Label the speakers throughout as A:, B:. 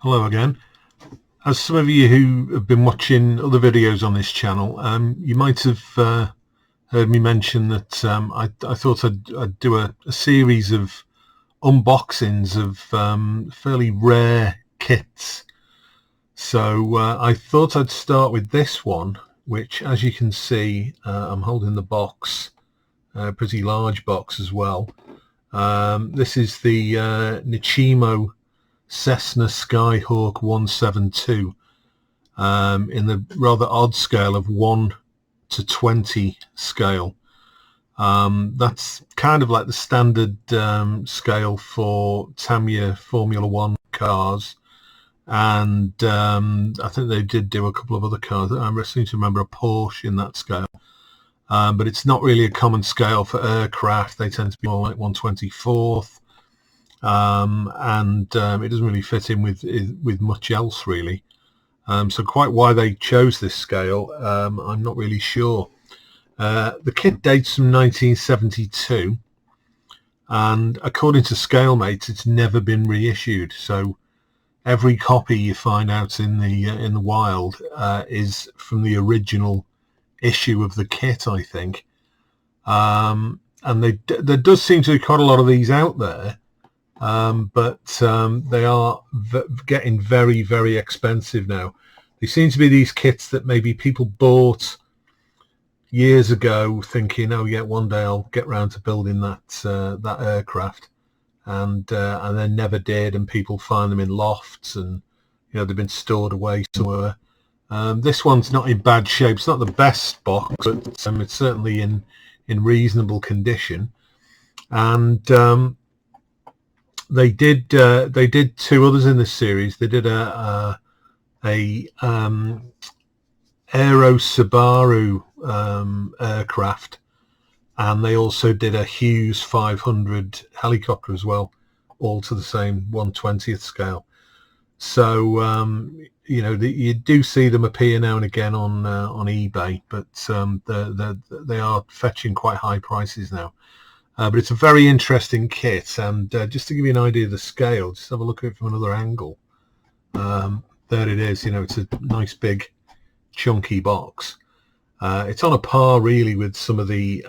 A: Hello again. As some of you who have been watching other videos on this channel, you might have heard me mention that I thought I'd do a series of unboxings of fairly rare kits. So I thought I'd start with this one, which, as you can see, I'm holding the box, a pretty large box as well. This is the Nichimo Cessna Skyhawk 172 in the rather odd scale of 1 to 20 scale. That's kind of like the standard scale for Tamiya Formula One cars, and I think they did do a couple of other cars. I seem to remember a Porsche in that scale, but it's not really a common scale for aircraft. They tend to be more like 1/24th. And it doesn't really fit in with much else really. So quite why they chose this scale, I'm not really sure. The kit dates from 1972, and according to ScaleMate, it's never been reissued. So every copy you find out in the wild is from the original issue of the kit, I think. And there does seem to be quite a lot of these out there. But they are getting very, very expensive now. They seem to be these kits that maybe people bought years ago thinking, oh yeah, one day I'll get around to building that aircraft, and then never did, and people find them in lofts, and they've been stored away somewhere. This one's not in bad shape. It's not the best box, but it's certainly in reasonable condition. And they did two others in this series. They did a Aero Subaru aircraft, and they also did a Hughes 500 helicopter as well, all to the same 1/20th scale. So you do see them appear now and again on eBay, but they are fetching quite high prices now. But it's a very interesting kit, and just to give you an idea of the scale, just have a look at it from another angle. There it is. It's a nice big chunky box. It's on a par really with some of the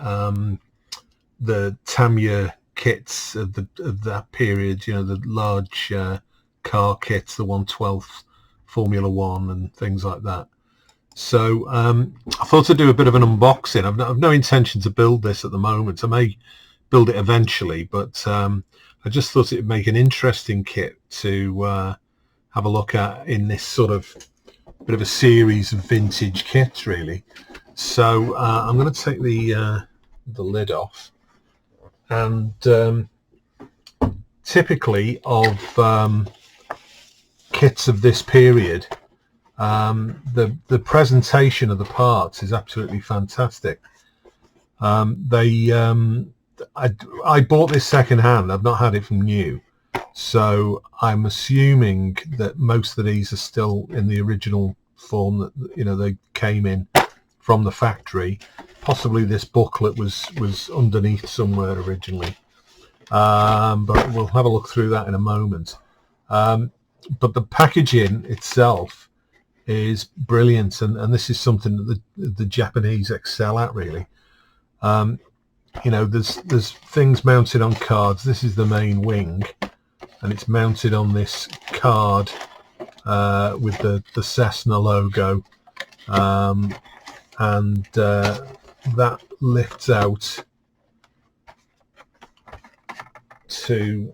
A: Tamiya kits of that period, the large car kits, the 1/12th Formula One and things like that. So I thought I'd do a bit of an unboxing. I've no intention to build this at the moment. I may build it eventually, but I just thought it would make an interesting kit to have a look at in this sort of bit of a series of vintage kits really. So I'm going to take the lid off, and typically of kits of this period, the presentation of the parts is absolutely fantastic. I bought this second hand. I've not had it from new, so I'm assuming that most of these are still in the original form that they came in from the factory. Possibly this booklet was underneath somewhere originally, but we'll have a look through that in a moment. But the packaging itself is brilliant, and this is something that the Japanese excel at really. There's things mounted on cards. This is the main wing, and it's mounted on this card with the Cessna logo, and that lifts out to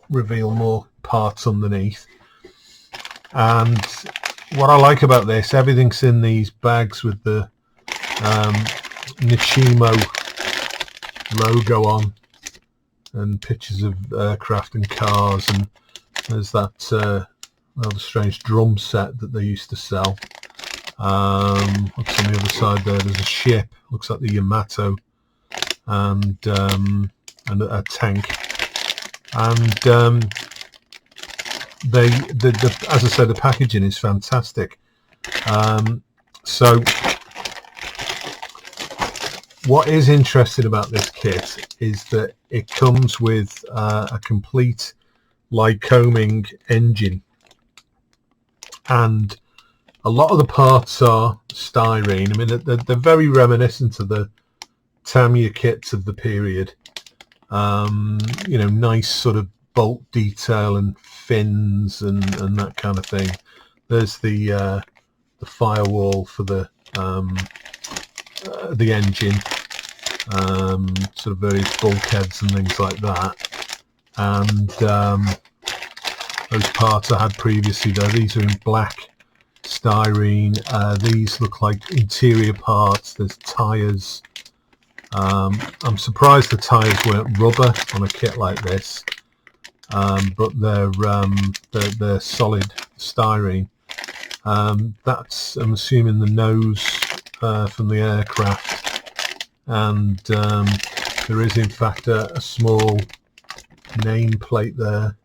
A: reveal more parts underneath. And what I like about this, everything's in these bags with the Nichimo logo on, and pictures of aircraft and cars, and there's that rather strange drum set that they used to sell. What's on the other side there? There's a ship, looks like the Yamato, and a tank. And as I said, the packaging is fantastic. So what is interesting about this kit is that it comes with a complete Lycoming engine and a lot of the parts are styrene. I mean, they're very reminiscent of the Tamiya kits of the period. You know, nice sort of bolt detail and fins and that kind of thing. There's the firewall for the engine, sort of various bulkheads and things like that. And those parts I had previously there, these are in black styrene. These look like interior parts. There's tyres. I'm surprised the tyres weren't rubber on a kit like this, but they're solid styrene. That's, I'm assuming, the nose from the aircraft, and there is in fact a small nameplate there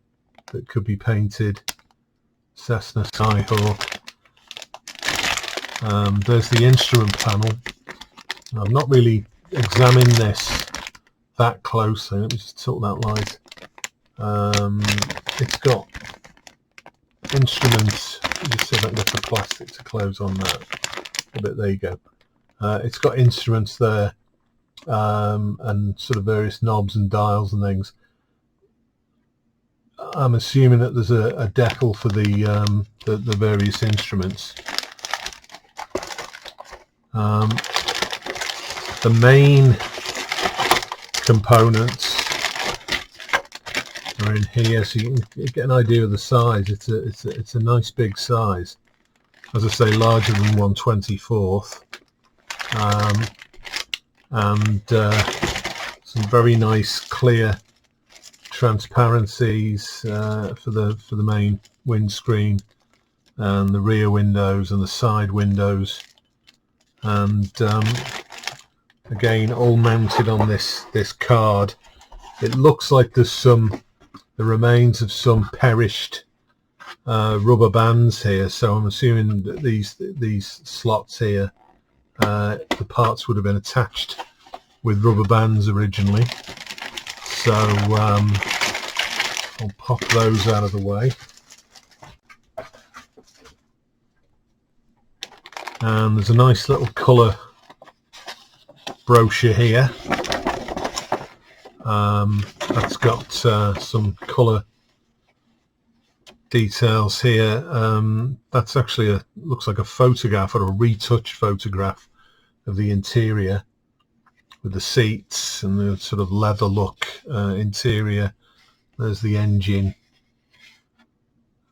A: that could be painted Cessna Skyhawk. There's the instrument panel. I've not really examined this that closely. Let me just tilt that light. It's got instruments. Just see if I can get the plastic to close on that a bit. There you go. It's got instruments there, and sort of various knobs and dials and things. I'm assuming that there's a decal for the various instruments. The main components are in here, so you can get an idea of the size. It's a nice big size, as I say, larger than 1/24th, and some very nice clear transparencies for the main windscreen and the rear windows and the side windows, and again, all mounted on this card. It looks like there's the remains of some perished rubber bands here, so I'm assuming that these slots here, the parts would have been attached with rubber bands originally. So I'll pop those out of the way. And there's a nice little colour brochure here. That's got some colour details here. That's actually looks like a photograph, or a retouched photograph of the interior, with the seats and the sort of leather look interior. There's the engine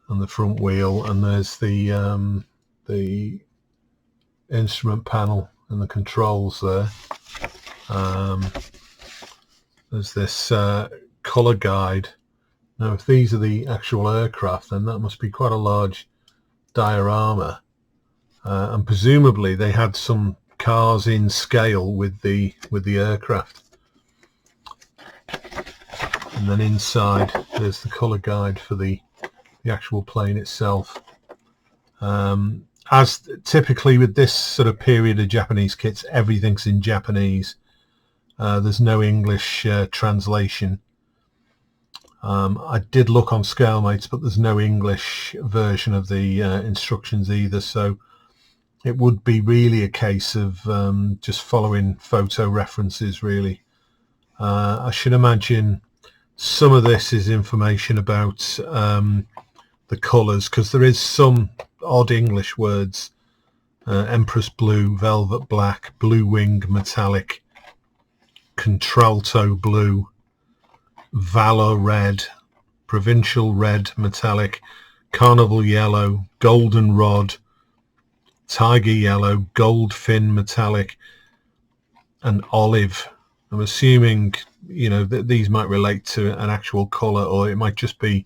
A: and the front wheel, and there's the instrument panel and the controls there. There's this colour guide. Now, if these are the actual aircraft, then that must be quite a large diorama, and presumably they had some cars in scale with the aircraft. And then inside there's the colour guide for the actual plane itself. As typically with this sort of period of Japanese kits, everything's in Japanese. There's no English translation. I did look on ScaleMates, but there's no English version of the instructions either, so it would be really a case of just following photo references, really. I should imagine some of this is information about the colours, because there is some odd English words. Empress blue, velvet black, blue wing metallic, contralto blue, valor red, provincial red metallic, carnival yellow, golden rod, tiger yellow, gold fin metallic, and olive. I'm assuming, you know, that these might relate to an actual colour, or it might just be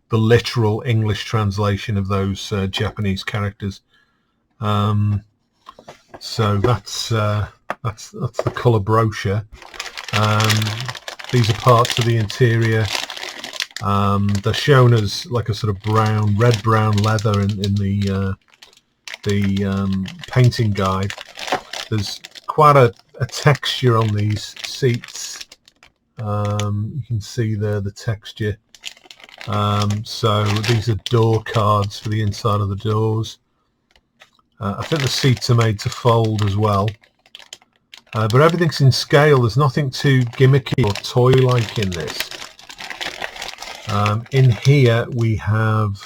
A: the literal English translation of those Japanese characters. So that's the colour brochure. These are parts of the interior. They're shown as like a sort of red-brown leather in the painting guide. There's quite a texture on these seats. You can see there the texture. So these are door cards for the inside of the doors. I think the seats are made to fold as well. But everything's in scale. There's nothing too gimmicky or toy-like in this. In here we have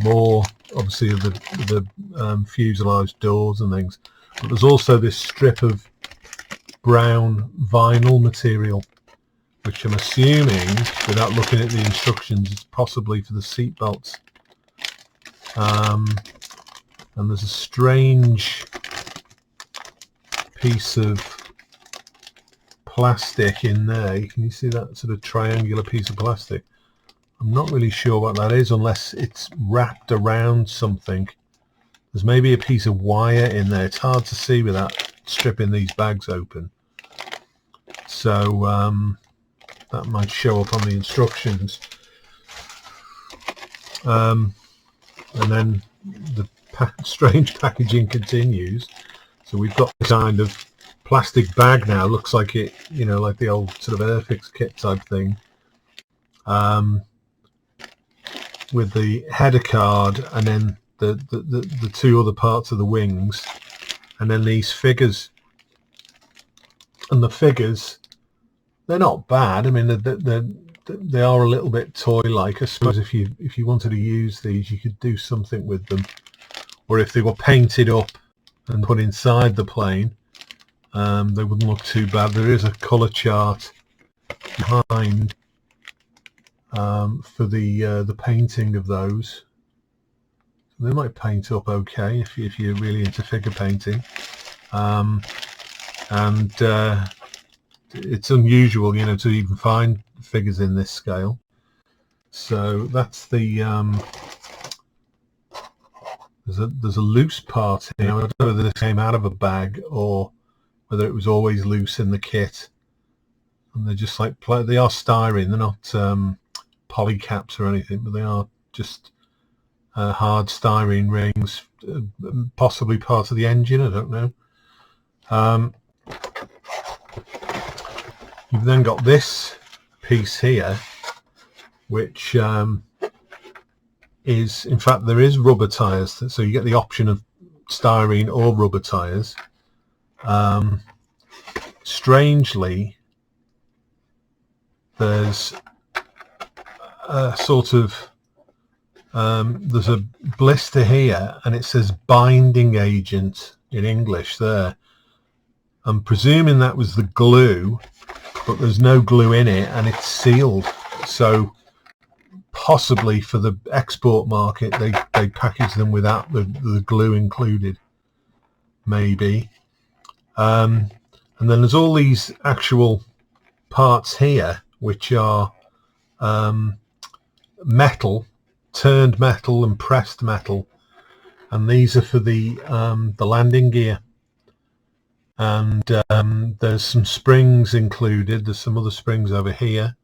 A: more, obviously, of the fuselage doors and things. But there's also this strip of brown vinyl material, which I'm assuming, without looking at the instructions, is possibly for the seat belts. And there's a strange piece of plastic in there. Can you see that sort of triangular piece of plastic? I'm not really sure what that is, unless it's wrapped around something. There's maybe a piece of wire in there. It's hard to see without stripping these bags open. So that might show up on the instructions. And then the strange packaging continues. So we've got this kind of plastic bag now. Looks like it, you know, like the old sort of Airfix kit type thing. With the header card, and then the two other parts of the wings, and then these figures. And the figures, they're not bad. I mean, they are a little bit toy-like. I suppose if you wanted to use these, you could do something with them. Or if they were painted up and put inside the plane, they wouldn't look too bad. There is a colour chart behind for the painting of those. They might paint up okay if you're really into figure painting. And it's unusual, you know, to even find figures in this scale. So that's the there's a loose part here. I don't know whether this came out of a bag or whether it was always loose in the kit. And they're just like, they are styrene. They're not polycaps or anything, but they are just hard styrene rings, possibly part of the engine. I don't know. You've then got this piece here, which is, in fact, there is rubber tyres, so you get the option of styrene or rubber tyres. Strangely, there's a sort of there's a blister here, and it says binding agent in English there. I'm presuming that was the glue, but there's no glue in it, and it's sealed. So possibly for the export market, they package them without the glue included, maybe. And then there's all these actual parts here, which are metal, turned metal and pressed metal, and these are for the landing gear. And there's some springs included. There's some other springs over here.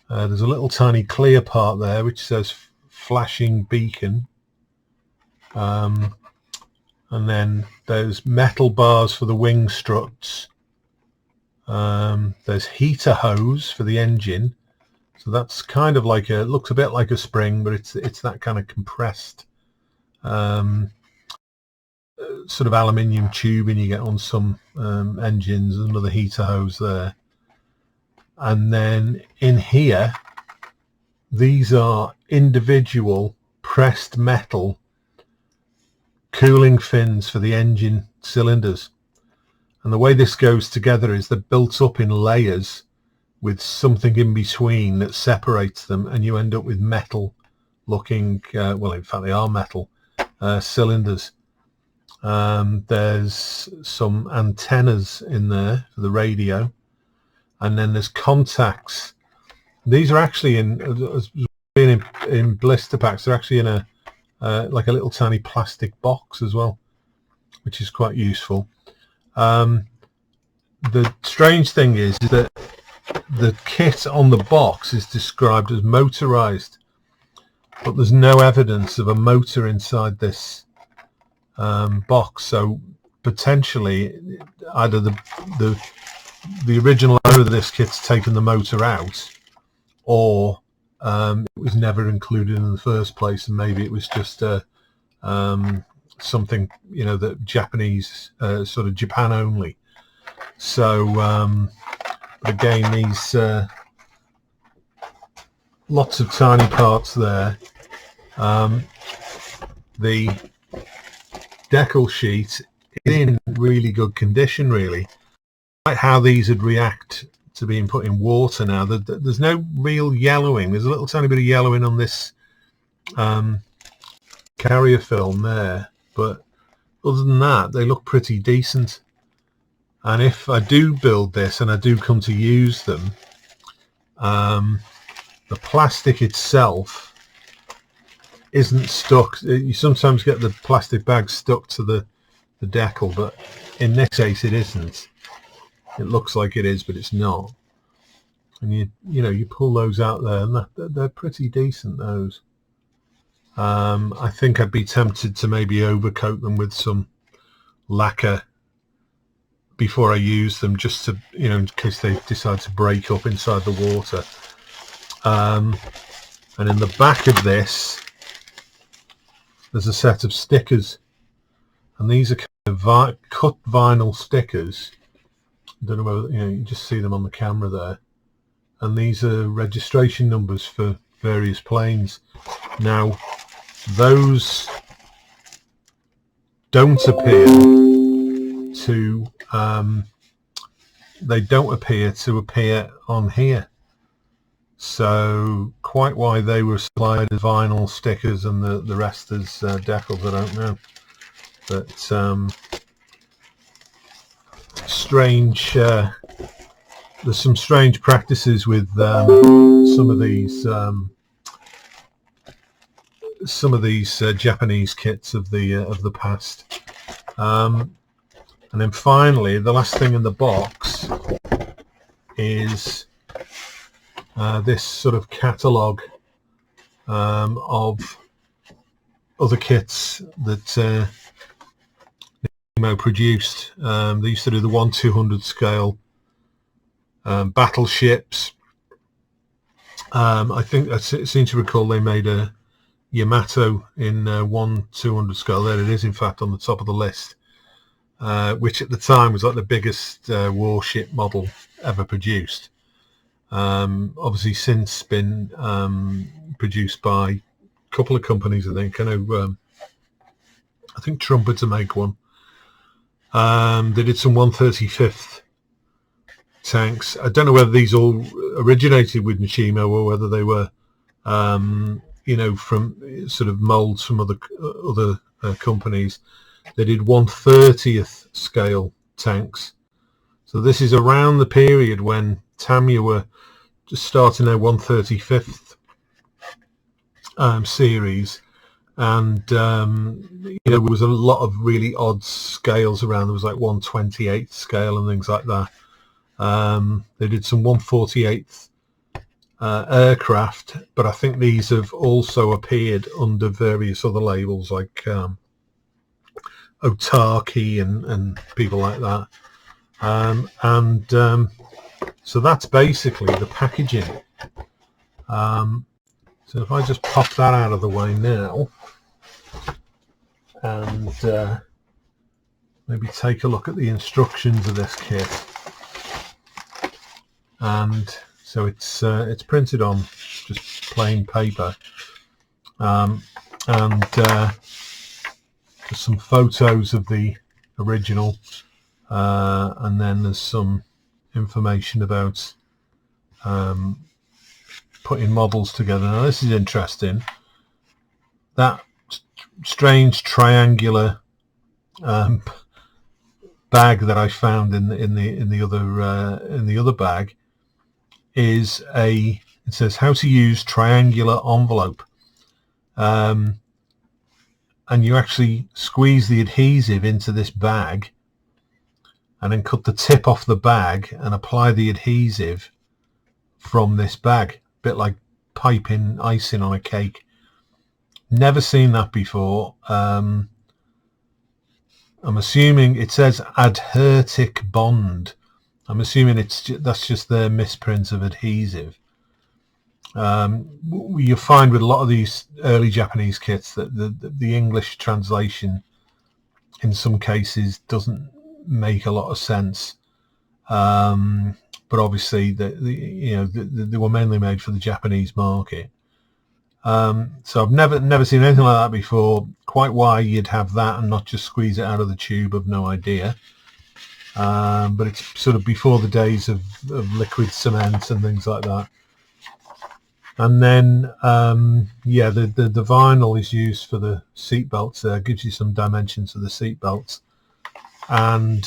A: There's a little tiny clear part there which says flashing beacon. And then there's metal bars for the wing struts. There's heater hose for the engine. So that's kind of like it looks a bit like a spring, but it's that kind of compressed sort of aluminium tubing you get on some engines. There's another heater hose there. And then in here, these are individual pressed metal cooling fins for the engine cylinders. And the way this goes together is they're built up in layers with something in between that separates them, and you end up with metal looking, well, in fact they are metal cylinders. There's some antennas in there for the radio, and then there's contacts. These are actually in blister packs. They're actually in a like a little tiny plastic box as well, which is quite useful. The strange thing is that the kit on the box is described as motorized, but there's no evidence of a motor inside this box. So potentially either the original owner of this kit's taken the motor out, or it was never included in the first place, and maybe it was just something, you know, that Japanese, sort of Japan only. So again, these lots of tiny parts there. The decal sheet is in really good condition, really. Like how these would react to being put in water now. There's no real yellowing. There's a little tiny bit of yellowing on this carrier film there, but other than that, they look pretty decent. And if I do build this and I do come to use them, the plastic itself isn't stuck. You sometimes get the plastic bag stuck to the decal, but in this case it isn't. It looks like it is, but it's not. And you know, you pull those out there, and they're pretty decent, those. I think I'd be tempted to maybe overcoat them with some lacquer before I use them, just to, you know, in case they decide to break up inside the water. And in the back of this, there's a set of stickers, and these are kind of cut vinyl stickers. I don't know whether, you know, you just see them on the camera there, and these are registration numbers for various planes. Now, those don't appear to appear on here. So quite why they were supplied as vinyl stickers and the rest as decals, I don't know. But strange. There's some strange practices with some of these Japanese kits of the past. And then finally, the last thing in the box is this sort of catalogue of other kits that Nichimo produced. They used to do the 1/200 scale battleships. I think I seem to recall they made a Yamato in 1/200 scale. There it is, in fact, on the top of the list, which at the time was like the biggest warship model ever produced. Obviously since been produced by a couple of companies, I think. I think Trumpeter make one. They did some 1/35th tanks. I don't know whether these all originated with Nichimo or whether they were you know, from sort of molds from other companies. They did 1/30th scale tanks. So this is around the period when Tamiya were just starting their 1/35th series, and you know, there was a lot of really odd scales around. There was like 1/28th scale and things like that. They did some 1/48th aircraft, but I think these have also appeared under various other labels like Otaki and people like that. So that's basically the packaging. So if I just pop that out of the way now and maybe take a look at the instructions of this kit. And so it's printed on just plain paper, and there's some photos of the original, and then there's some information about putting models together. Now this is interesting. That strange triangular bag that I found in the other bag is it says how to use triangular envelope, and you actually squeeze the adhesive into this bag and then cut the tip off the bag and apply the adhesive from this bag, a bit like piping icing on a cake. Never seen that before. I'm assuming it says adhertic bond. I'm assuming that's just their misprint of adhesive. You find with a lot of these early Japanese kits that the English translation in some cases doesn't make a lot of sense. But obviously, they were mainly made for the Japanese market. So I've never seen anything like that before. Quite why you'd have that and not just squeeze it out of the tube, I've no idea. But it's sort of before the days of liquid cement and things like that. And then, the vinyl is used for the seat belts. There gives you some dimensions to the seat belts, and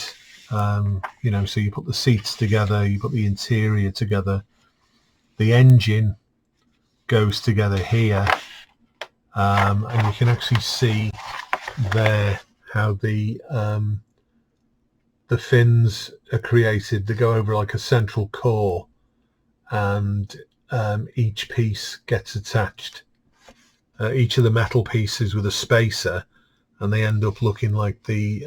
A: so you put the seats together, you put the interior together, the engine goes together here, and you can actually see there how the fins are created. They go over like a central core, and each piece gets attached, each of the metal pieces with a spacer, and they end up looking like the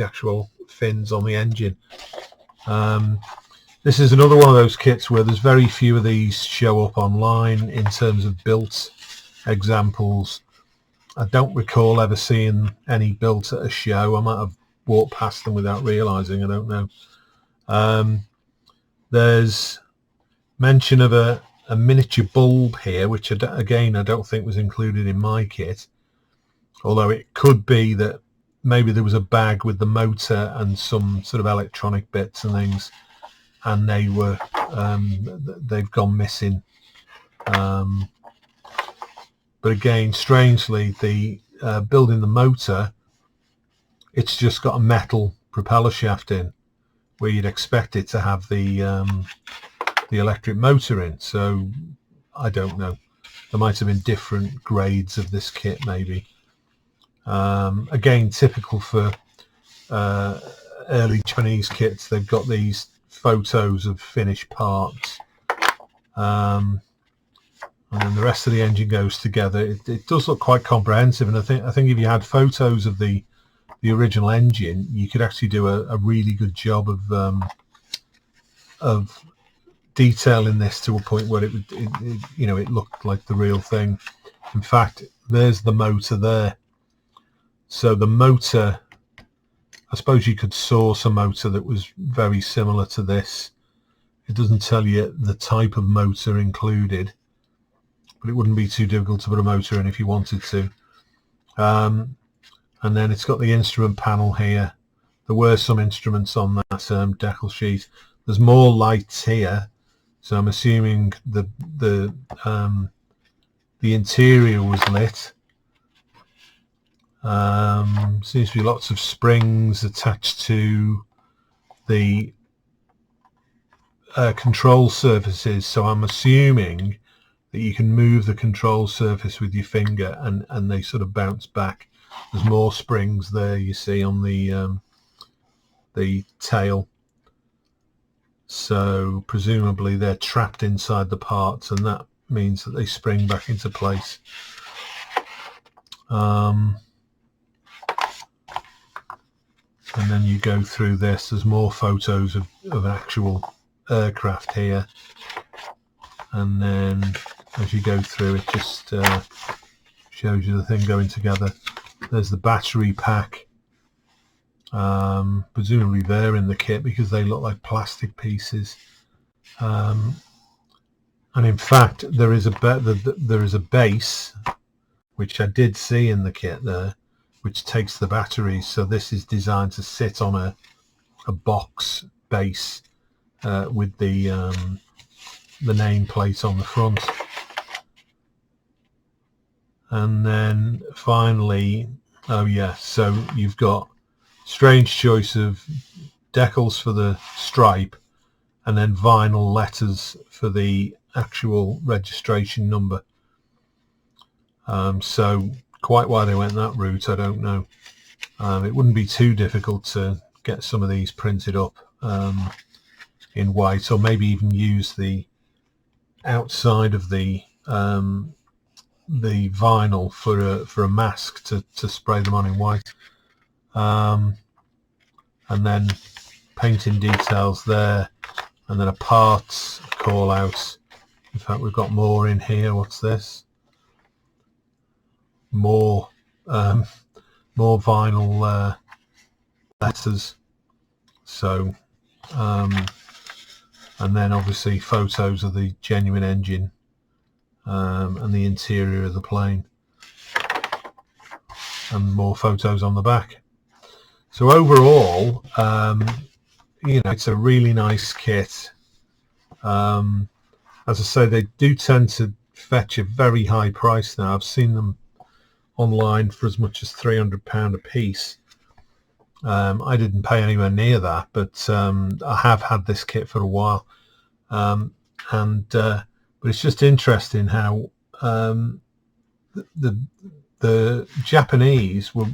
A: actual fins on the engine. This is another one of those kits where there's very few of these show up online in terms of built examples. I don't recall ever seeing any built at a show. I might have walked past them without realizing, I don't know. There's mention of a miniature bulb here, which again I don't think was included in my kit, although it could be that maybe there was a bag with the motor and some sort of electronic bits and things, and they've gone missing. But again, strangely, the building the motor, it's just got a metal propeller shaft in, where you'd expect it to have the electric motor in. So I don't know. There might have been different grades of this kit, maybe. Again, typical for early Japanese kits. They've got these photos of finished parts, and then the rest of the engine goes together. It does look quite comprehensive, and I think if you had photos of the original engine, you could actually do a really good job of detailing this to a point where it looked like the real thing. In fact, there's the motor there. So the motor, I suppose you could source a motor that was very similar to this. It doesn't tell you the type of motor included, but it wouldn't be too difficult to put a motor in if you wanted to. And then it's got the instrument panel here. There were some instruments on that decal sheet. There's more lights here, so I'm assuming the interior was lit. Seems to be lots of springs attached to the control surfaces, so I'm assuming that you can move the control surface with your finger and they sort of bounce back. There's more springs there, you see, on the tail, so presumably they're trapped inside the parts, and that means that they spring back into place. And then you go through this, there's more photos of an actual aircraft here, and then as you go through it just shows you the thing going together. There's the battery pack, presumably they're in the kit because they look like plastic pieces, and in fact there is a base, which I did see in the kit there, which takes the batteries. So this is designed to sit on a box base with the nameplate on the front. And then finally, so you've got strange choice of decals for the stripe, and then vinyl letters for the actual registration number. So quite why they went that route, I don't know. It wouldn't be too difficult to get some of these printed up in white, or maybe even use the outside of the vinyl for a mask to spray them on in white, and then painting details there, and then a parts call out In fact, we've got more in here. What's this? More more vinyl letters. So and then obviously photos of the genuine engine and the interior of the plane, and more photos on the back. So overall, you know, it's a really nice kit. As I say, they do tend to fetch a very high price now. I've seen them online for as much as £300 a piece. I didn't pay anywhere near that, but I have had this kit for a while, but it's just interesting how the Japanese were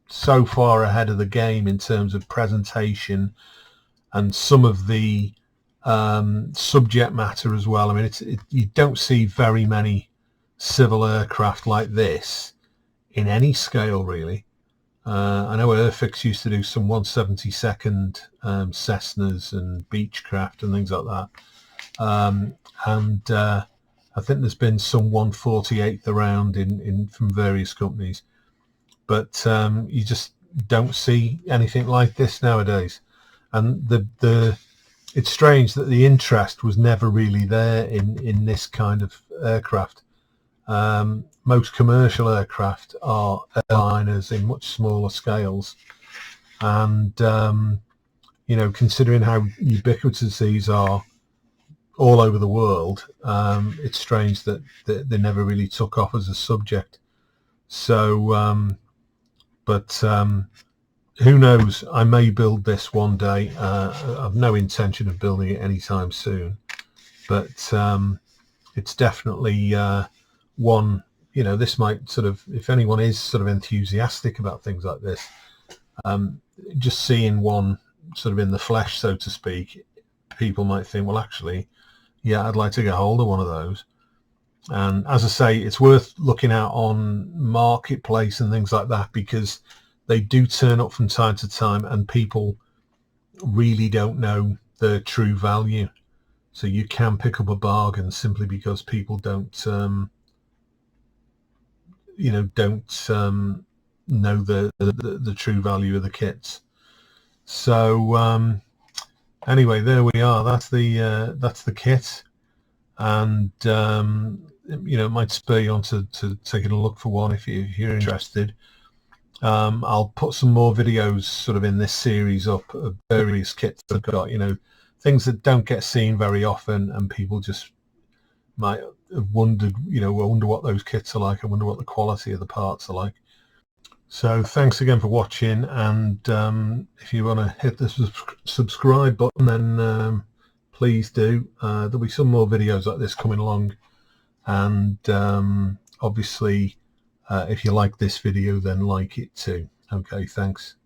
A: so far ahead of the game in terms of presentation and some of the subject matter as well. I mean, you don't see very many civil aircraft like this in any scale, really. I know Airfix used to do some 172nd Cessnas and Beechcraft and things like that, I think there's been some 148th around in from various companies, but you just don't see anything like this nowadays. And it's strange that the interest was never really there in this kind of aircraft. Most commercial aircraft are airliners in much smaller scales, and you know, considering how ubiquitous these are all over the world, it's strange that they never really took off as a subject. So who knows, I may build this one day. I've no intention of building it anytime soon, but it's definitely one, you know, this might sort of, if anyone is sort of enthusiastic about things like this, just seeing one sort of in the flesh, so to speak, people might think, well, actually, yeah, I'd like to get hold of one of those. And as I say, it's worth looking out on Marketplace and things like that, because they do turn up from time to time and people really don't know the true value. So you can pick up a bargain simply because people don't you know, don't know the true value of the kits. So anyway, there we are. That's the kit, and you know, it might spur you on to taking a look for one if you're interested. I'll put some more videos sort of in this series up of various kits I've got, you know, things that don't get seen very often, and people just might have wondered, you know, I wonder what those kits are like, I wonder what the quality of the parts are like. So thanks again for watching, and if you want to hit the subscribe button, then please do. There'll be some more videos like this coming along, and obviously if you like this video, then like it too. Okay, thanks.